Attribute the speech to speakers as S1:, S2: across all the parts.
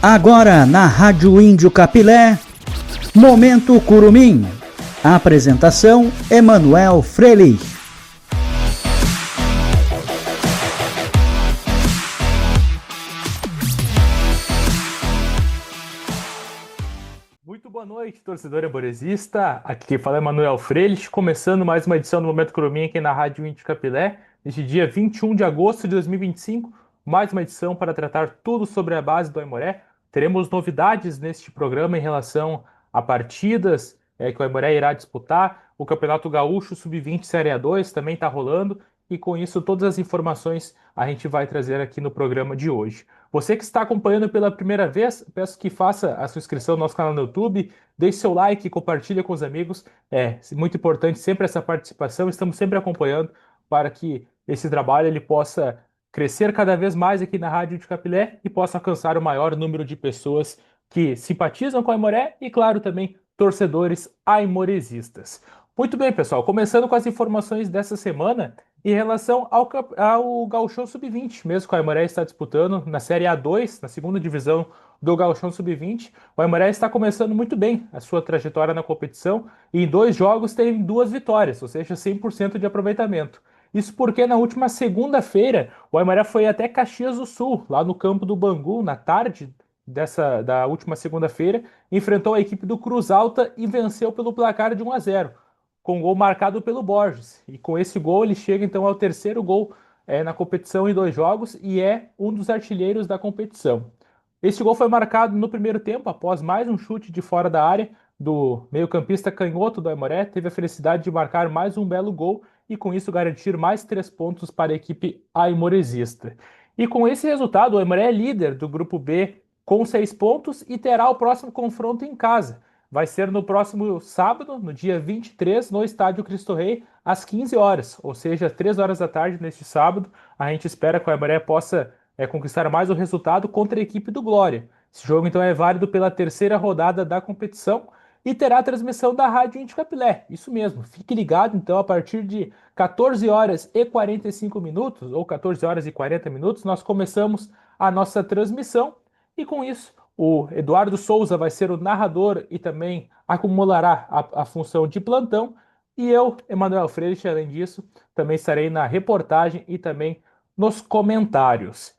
S1: Agora na Rádio Índio Capilé, Momento Curumim. Apresentação: Emanuel Frelich.
S2: Muito boa noite, torcedor arboresista. Aqui quem fala é Emanuel Frelich, começando mais uma edição do Momento Curumim aqui na Rádio Índio Capilé, neste dia 21 de agosto de 2025, mais uma edição para tratar tudo sobre a base do Aimoré. Teremos novidades neste programa em relação a partidas que o Aimoré irá disputar. O Campeonato Gaúcho Sub-20 Série A2 também está rolando e com isso todas as informações a gente vai trazer aqui no programa de hoje. Você que está acompanhando pela primeira vez, peço que faça a sua inscrição no nosso canal no YouTube, deixe seu like, compartilhe com os amigos. É muito importante sempre essa participação, estamos sempre acompanhando para que esse trabalho ele possa crescer cada vez mais aqui na Rádio de Capilé e possa alcançar o maior número de pessoas que simpatizam com a Aimoré e, claro, também torcedores aimoresistas. Muito bem, pessoal, começando com as informações dessa semana em relação ao Gauchão Sub-20, mesmo que o Aimoré está disputando na Série A2, na segunda divisão do Gauchão Sub-20, o Aimoré está começando muito bem a sua trajetória na competição e em 2 jogos tem 2 vitórias, ou seja, 100% de aproveitamento. Isso porque na última segunda-feira o Aimoré foi até Caxias do Sul, lá no campo do Bangu, na tarde da última segunda-feira, enfrentou a equipe do Cruz Alta e venceu pelo placar de 1-0, com gol marcado pelo Borges. E com esse gol ele chega então ao terceiro gol na competição em 2 jogos e é um dos artilheiros da competição. Este gol foi marcado no primeiro tempo, após mais um chute de fora da área do meio-campista canhoto do Aimoré, teve a felicidade de marcar mais um belo gol e com isso garantir mais 3 pontos para a equipe aimoresista. E com esse resultado, o Aimoré é líder do grupo B com 6 pontos e terá o próximo confronto em casa. Vai ser no próximo sábado, no dia 23, no Estádio Cristo Rei, às 15 horas, ou seja, 3 horas da tarde neste sábado. A gente espera que o Aimoré possa conquistar mais o resultado contra a equipe do Glória. Esse jogo então é válido pela terceira rodada da competição e terá a transmissão da Rádio Índio Capilé. Isso mesmo, fique ligado então a partir de 14 horas e 45 minutos, ou 14 horas e 40 minutos, nós começamos a nossa transmissão e com isso o Eduardo Souza vai ser o narrador e também acumulará a função de plantão. E eu, Emanuel Freire, além disso, também estarei na reportagem e também nos comentários.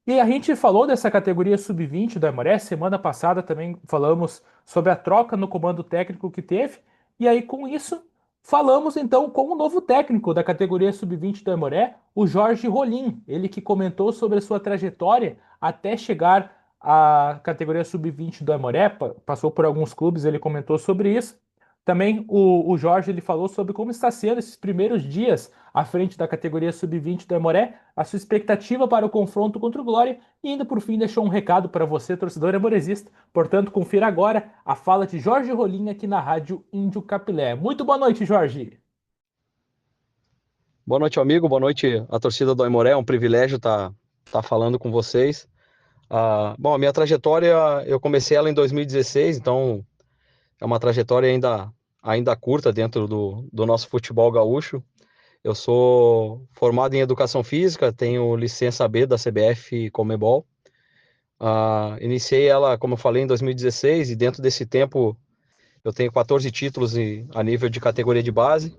S2: E a gente falou dessa categoria sub-20 do Aimoré, semana passada também falamos sobre a troca no comando técnico que teve, e aí com isso falamos então com o novo técnico da categoria sub-20 do Aimoré, o Jorge Rolim, ele que comentou sobre a sua trajetória até chegar à categoria sub-20 do Aimoré, passou por alguns clubes, ele comentou sobre isso. Também o Jorge ele falou sobre como está sendo esses primeiros dias à frente da categoria sub-20 do Aimoré, a sua expectativa para o confronto contra o Glória e ainda por fim deixou um recado para você, torcedor aimoresista. Portanto, confira agora a fala de Jorge Rolim aqui na Rádio Índio Capilé. Muito boa noite, Jorge.
S3: Boa noite, amigo. Boa noite a torcida do Aimoré. É um privilégio estar falando com vocês. Bom, a minha trajetória, eu comecei ela em 2016, então é uma trajetória ainda curta dentro do nosso futebol gaúcho. Eu sou formado em Educação Física, tenho licença B da CBF Conmebol. Iniciei ela, como eu falei, em 2016 e dentro desse tempo eu tenho 14 títulos a nível de categoria de base.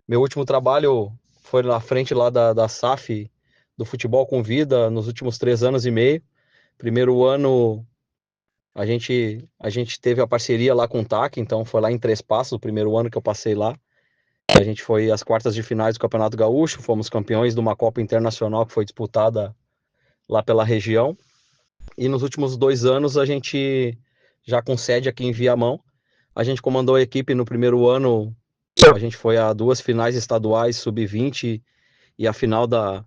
S3: Meu último trabalho foi na frente lá da SAF, do Futebol com Vida, nos últimos 3 anos e meio. Primeiro ano a gente teve a parceria lá com o TAC, então foi lá em Três Passos, o primeiro ano que eu passei lá. A gente foi às quartas de finais do Campeonato Gaúcho, fomos campeões de uma Copa Internacional que foi disputada lá pela região. E nos últimos 2 anos a gente já com sede aqui em Viamão. A gente comandou a equipe no primeiro ano, a gente foi a 2 finais estaduais, sub-20 e a final da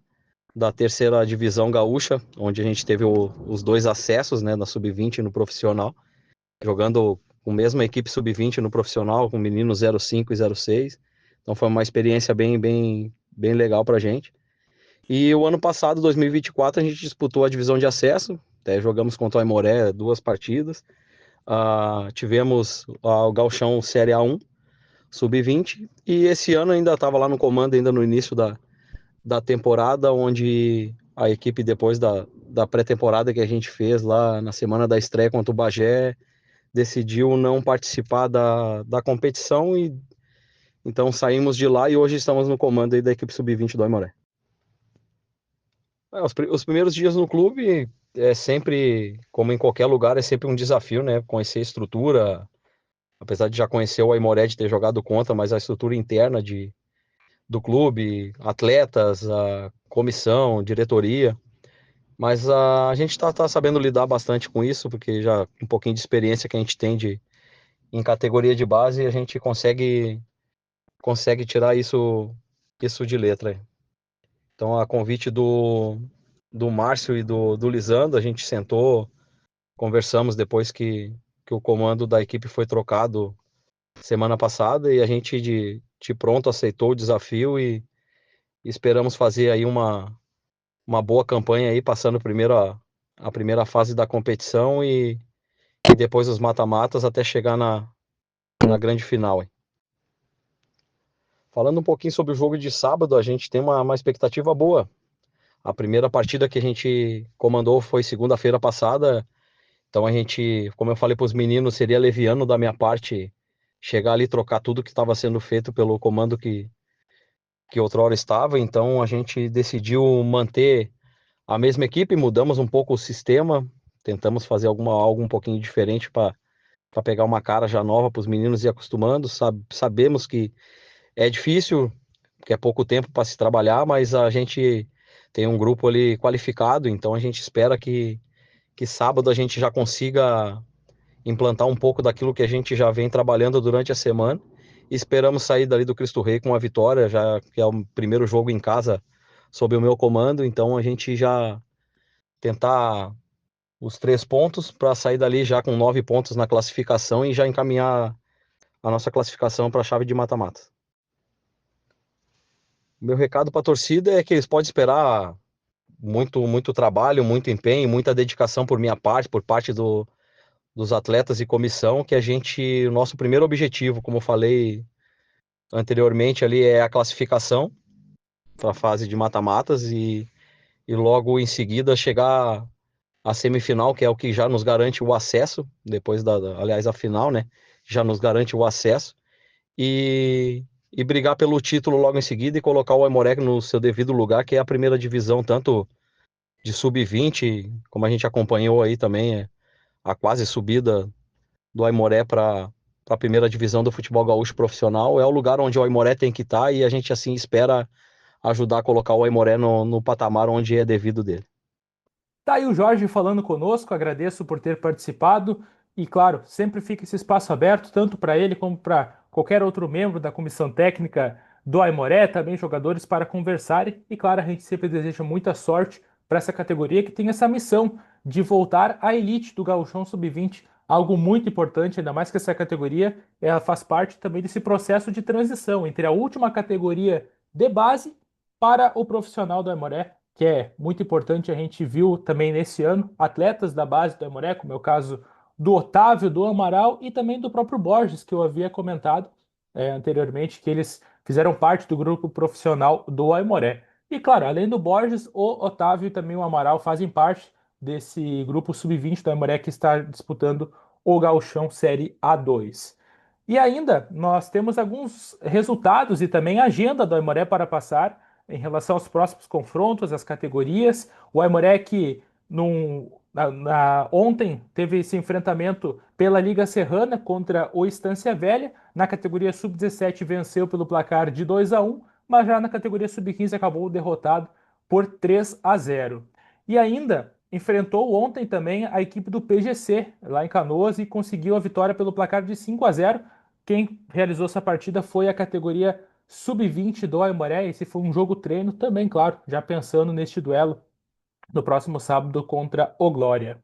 S3: terceira divisão gaúcha, onde a gente teve os 2 acessos, né, na sub-20 e no profissional, jogando com a mesma equipe sub-20 no profissional, com meninos 05 e 06. Então foi uma experiência bem legal pra gente. E o ano passado, 2024, a gente disputou a divisão de acesso, jogamos contra o Aimoré 2 partidas. Tivemos o Gauchão Série A1, sub-20, e esse ano ainda estava lá no comando, ainda no início da temporada, onde a equipe, depois da pré-temporada que a gente fez lá na semana da estreia contra o Bagé, decidiu não participar da competição e então saímos de lá e hoje estamos no comando aí da equipe sub-20 do Aimoré. Os primeiros dias no clube é sempre, como em qualquer lugar, é sempre um desafio, né? Conhecer a estrutura, apesar de já conhecer o Aimoré, de ter jogado contra, mas a estrutura interna do clube, atletas, a comissão, diretoria. Mas a gente está sabendo lidar bastante com isso, porque já um pouquinho de experiência que a gente tem em categoria de base, a gente consegue tirar isso de letra. Então, a convite do Márcio e do Lisandro, a gente sentou, conversamos depois que o comando da equipe foi trocado semana passada e a gente de pronto aceitou o desafio e esperamos fazer aí uma boa campanha aí, passando primeiro a primeira fase da competição e depois os mata-matas até chegar na grande final. Hein. Falando um pouquinho sobre o jogo de sábado, a gente tem uma expectativa boa. A primeira partida que a gente comandou foi segunda-feira passada, então a gente, como eu falei para os meninos, seria leviano da minha parte chegar ali e trocar tudo que estava sendo feito pelo comando que outrora estava, então a gente decidiu manter a mesma equipe, mudamos um pouco o sistema, tentamos fazer algo um pouquinho diferente para pegar uma cara já nova para os meninos ir acostumando. Sabemos que é difícil, que é pouco tempo para se trabalhar, mas a gente tem um grupo ali qualificado, então a gente espera que sábado a gente já consiga implantar um pouco daquilo que a gente já vem trabalhando durante a semana. E esperamos sair dali do Cristo Rei com a vitória, já que é o primeiro jogo em casa sob o meu comando, então a gente já tentar os 3 pontos para sair dali já com 9 pontos na classificação e já encaminhar a nossa classificação para a chave de mata-mata. Meu recado para a torcida é que eles podem esperar muito trabalho, muito empenho, muita dedicação por minha parte, por parte dos atletas e comissão, que o nosso primeiro objetivo, como eu falei anteriormente, ali é a classificação para a fase de mata-matas e logo em seguida chegar à semifinal, que é o que já nos garante o acesso, depois aliás, a final, né? Já nos garante o acesso e brigar pelo título logo em seguida e colocar o Aimoré no seu devido lugar, que é a primeira divisão, tanto de sub-20, como a gente acompanhou aí também, a quase subida do Aimoré para a primeira divisão do futebol gaúcho profissional, é o lugar onde o Aimoré tem que estar e a gente assim espera ajudar a colocar o Aimoré no patamar onde é devido dele.
S2: Tá aí o Jorge falando conosco, agradeço por ter participado e, claro, sempre fica esse espaço aberto, tanto para ele como para qualquer outro membro da comissão técnica do Aimoré, também jogadores para conversarem e, claro, a gente sempre deseja muita sorte para essa categoria que tem essa missão de voltar à elite do Gauchão Sub-20, algo muito importante, ainda mais que essa categoria ela faz parte também desse processo de transição entre a última categoria de base para o profissional do Aimoré, que é muito importante. A gente viu também nesse ano atletas da base do Aimoré, como é o caso do Otávio, do Amaral e também do próprio Borges, que eu havia comentado anteriormente, que eles fizeram parte do grupo profissional do Aimoré. E claro, além do Borges, o Otávio e também o Amaral fazem parte desse grupo sub-20 do Aimoré que está disputando o Gauchão Série A2. E ainda nós temos alguns resultados e também agenda do Aimoré para passar em relação aos próximos confrontos, as categorias. O Aimoré que ontem teve esse enfrentamento pela Liga Serrana contra o Estância Velha. Na categoria Sub-17 venceu pelo placar de 2-1, mas já na categoria Sub-15 acabou derrotado por 3-0. E ainda enfrentou ontem também a equipe do PGC, lá em Canoas, e conseguiu a vitória pelo placar de 5-0. Quem realizou essa partida foi a categoria Sub-20 do Aimoré. Esse foi um jogo treino também, claro, já pensando neste duelo no próximo sábado contra o Glória.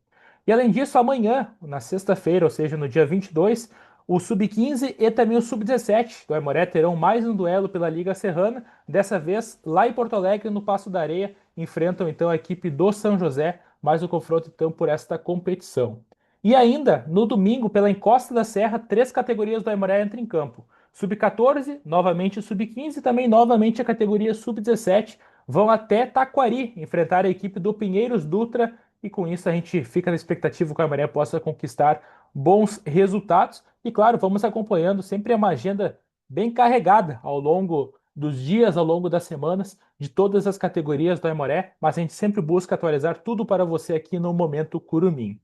S2: E além disso, amanhã, na sexta-feira, ou seja, no dia 22, o Sub-15 e também o Sub-17 do Aimoré terão mais um duelo pela Liga Serrana, dessa vez lá em Porto Alegre, no Passo da Areia, enfrentam então a equipe do São José, mais um confronto então por esta competição. E ainda, no domingo, pela Encosta da Serra, 3 categorias do Aimoré entram em campo. Sub-14, novamente o Sub-15 e também novamente a categoria Sub-17, vão até Taquari enfrentar a equipe do Pinheiros Dutra e com isso a gente fica na expectativa que o Aimoré possa conquistar bons resultados. E claro, vamos acompanhando sempre uma agenda bem carregada ao longo dos dias, ao longo das semanas, de todas as categorias do Aimoré, mas a gente sempre busca atualizar tudo para você aqui no Momento Curumim.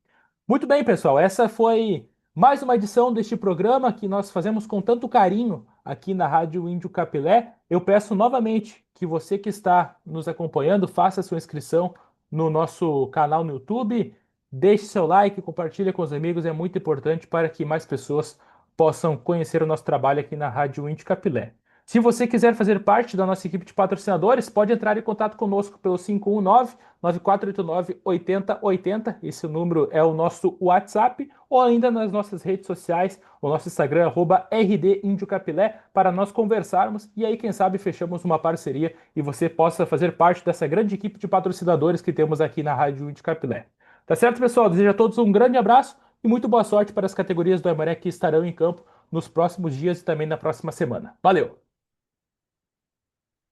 S2: Muito bem, pessoal, essa foi mais uma edição deste programa que nós fazemos com tanto carinho aqui na Rádio Índio Capilé. Eu peço novamente que você que está nos acompanhando faça sua inscrição no nosso canal no YouTube, deixe seu like, compartilhe com os amigos, é muito importante para que mais pessoas possam conhecer o nosso trabalho aqui na Rádio Índio Capilé. Se você quiser fazer parte da nossa equipe de patrocinadores, pode entrar em contato conosco pelo 519-9489-8080. Esse número é o nosso WhatsApp, ou ainda nas nossas redes sociais, o nosso Instagram, @RDIndioCapilé, para nós conversarmos e aí, quem sabe, fechamos uma parceria e você possa fazer parte dessa grande equipe de patrocinadores que temos aqui na Rádio Índio Capilé. Tá certo, pessoal? Desejo a todos um grande abraço e muito boa sorte para as categorias do Aimoré que estarão em campo nos próximos dias e também na próxima semana. Valeu!